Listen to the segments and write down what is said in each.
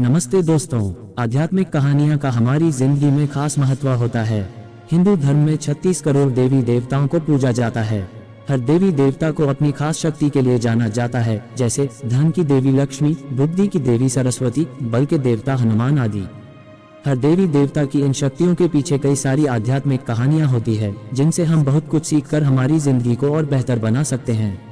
नमस्ते दोस्तों, आध्यात्मिक कहानियाँ का हमारी जिंदगी में खास महत्व होता है। हिंदू धर्म में 36 करोड़ देवी देवताओं को पूजा जाता है। हर देवी देवता को अपनी खास शक्ति के लिए जाना जाता है, जैसे धन की देवी लक्ष्मी, बुद्धि की देवी सरस्वती, बल के देवता हनुमान आदि। हर देवी देवता की इन शक्तियों के पीछे कई सारी आध्यात्मिक कहानियाँ होती है, जिनसे हम बहुत कुछ सीखकर हमारी जिंदगी को और बेहतर बना सकते हैं।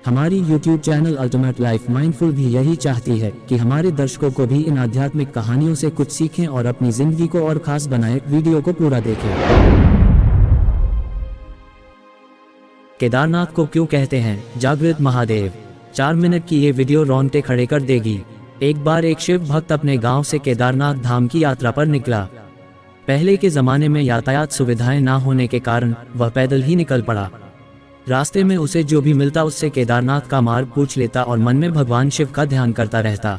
हमारी YouTube channel ultimate life mindful भी यही चाहती है कि हमारे दर्शकों को भी इन आध्यात्मिक कहानियों से कुछ सीखें और अपनी जिंदगी को और खास बनाए। वीडियो को पूरा देखें। केदारनाथ को क्यों कहते हैं जागृत महादेव? 4 मिनट की ये वीडियो रोंगटे खड़े कर देगी। एक बार एक शिव भक्त अपने गांव से केदारनाथ धाम की यात्रा पर निकला। पहले के जमाने में यातायात सुविधाएं ना होने के कारण वह पैदल ही निकल पड़ा। रास्ते में उसे जो भी मिलता उससे केदारनाथ का मार्ग पूछ लेता और मन में भगवान शिव का ध्यान करता रहता।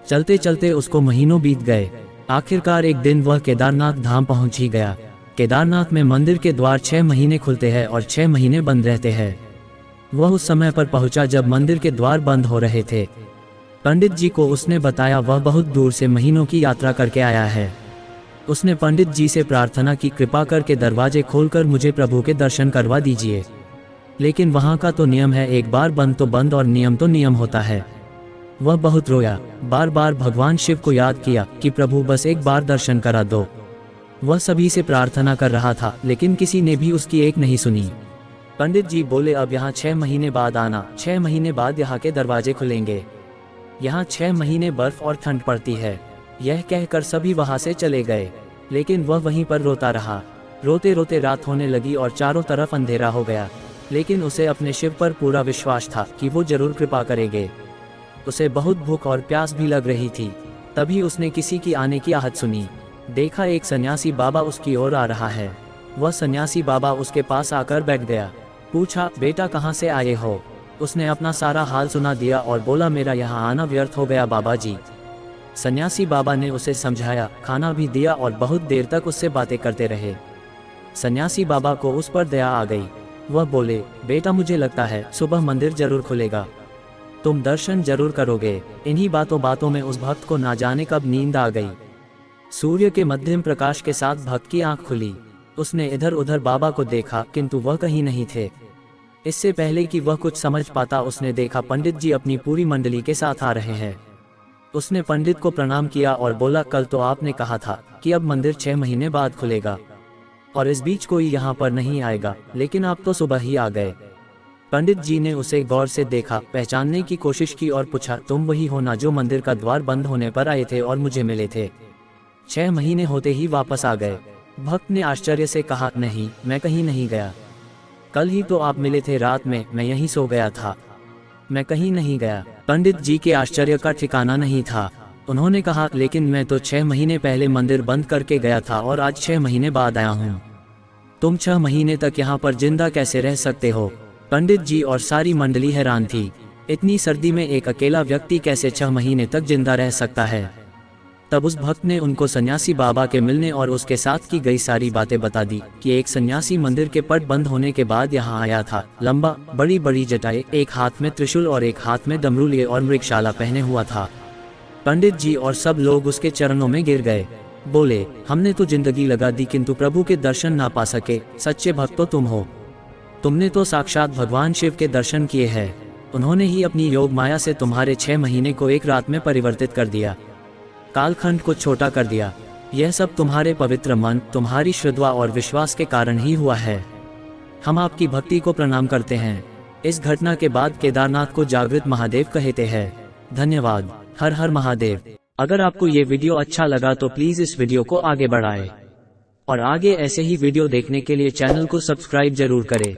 चलते चलते उसको महीनों बीत गए। आखिरकार एक दिन वह केदारनाथ धाम पहुंच ही गया। केदारनाथ में मंदिर के द्वार 6 महीने खुलते हैं और 6 महीने बंद रहते हैं। वह उस समय पर पहुंचा जब मंदिर के द्वार बंद हो रहे थे। पंडित जी को उसने बताया वह बहुत दूर से महीनों की यात्रा करके आया है। उसने पंडित जी से प्रार्थना की, कृपा करके दरवाजे खोलकर मुझे प्रभु के दर्शन करवा दीजिए। लेकिन वहाँ का तो नियम है, एक बार बंद तो बंद और नियम तो नियम होता है। वह बहुत रोया, बार बार भगवान शिव को याद किया कि प्रभु बस एक बार दर्शन करा दो। वह सभी से प्रार्थना कर रहा था, लेकिन किसी ने भी उसकी एक नहीं सुनी। पंडित जी बोले, अब यहाँ 6 महीने बाद आना, 6 महीने बाद यहाँ के दरवाजे खुलेंगे। यहाँ 6 महीने बर्फ और ठंड पड़ती है। यह कहकर सभी वहाँ से चले गए, लेकिन वह वहीं पर रोता रहा। रोते रोते रात होने लगी और चारों तरफ अंधेरा हो गया, लेकिन उसे अपने शिव पर पूरा विश्वास था कि वो जरूर कृपा करेंगे। उसे बहुत भूख और प्यास भी लग रही थी। तभी उसने किसी की आने की आहट सुनी। देखा एक सन्यासी बाबा उसकी ओर आ रहा है। वह सन्यासी बाबा उसके पास आकर बैठ गया। पूछा, बेटा कहाँ से आए हो? उसने अपना सारा हाल सुना दिया और बोला, मेरा यहाँ आना व्यर्थ हो गया बाबा जी। सन्यासी बाबा ने उसे समझाया, खाना भी दिया और बहुत देर तक उससे बातें करते रहे। सन्यासी बाबा को उस पर दया आ गई। वह बोले, बेटा मुझे लगता है सुबह मंदिर जरूर खुलेगा, तुम दर्शन जरूर करोगे। इन्हीं बातों में उस भक्त को ना जाने कब नींद आ गई। सूर्य के मध्यम प्रकाश के साथ भक्त की आंख खुली। उसने इधर उधर बाबा को देखा, किंतु वह कहीं नहीं थे। इससे पहले कि वह कुछ समझ पाता, उसने देखा पंडित जी अपनी पूरी मंडली के साथ आ रहे हैं। उसने पंडित को प्रणाम किया और बोला, कल तो आपने कहा था कि अब मंदिर 6 महीने बाद खुलेगा और इस बीच कोई यहाँ पर नहीं आएगा, लेकिन आप तो सुबह ही आ गए। पंडित जी ने उसे गौर से देखा, पहचानने की कोशिश की और पूछा, तुम वही हो ना जो मंदिर का द्वार बंद होने पर आए थे और मुझे मिले थे? 6 महीने होते ही वापस आ गए। भक्त ने आश्चर्य से कहा, नहीं, मैं कहीं नहीं गया। कल ही तो आप मिले थे रात में, मैं यहीं सो गया था, मैं कहीं नहीं गया। पंडित जी के आश्चर्य का ठिकाना नहीं था। उन्होंने कहा, लेकिन मैं तो 6 महीने पहले मंदिर बंद करके गया था और आज 6 महीने बाद आया हूँ। तुम 6 महीने तक यहाँ पर जिंदा कैसे रह सकते हो? पंडित जी और सारी मंडली हैरान थी। इतनी सर्दी में एक अकेला व्यक्ति कैसे 6 महीने तक जिंदा रह सकता है? तब उस भक्त ने उनको सन्यासी बाबा के मिलने और उसके साथ की गई सारी बातें बता दी कि एक सन्यासी मंदिर के पट बंद होने के बाद यहाँ आया था। लंबा, बड़ी बड़ी जटाएं, एक हाथ में त्रिशूल और एक हाथ में डमरू लिए और मृगशाला पहने हुआ था। पंडित जी और सब लोग उसके चरणों में गिर गए। बोले, हमने तो जिंदगी लगा दी किंतु प्रभु के दर्शन ना पा सके। सच्चे भक्त तो तुम हो। तुमने तो साक्षात भगवान शिव के दर्शन किए हैं। उन्होंने ही अपनी योग माया से तुम्हारे 6 महीने को एक रात में परिवर्तित कर दिया, कालखंड को छोटा कर दिया। यह सब तुम्हारे पवित्र मन, तुम्हारी श्रद्धा और विश्वास के कारण ही हुआ है। हम आपकी भक्ति को प्रणाम करते हैं। इस घटना के बाद केदारनाथ को जागृत महादेव कहते हैं। धन्यवाद। हर हर महादेव। अगर आपको ये वीडियो अच्छा लगा तो प्लीज इस वीडियो को आगे बढ़ाएं और आगे ऐसे ही वीडियो देखने के लिए चैनल को सब्सक्राइब जरूर करें।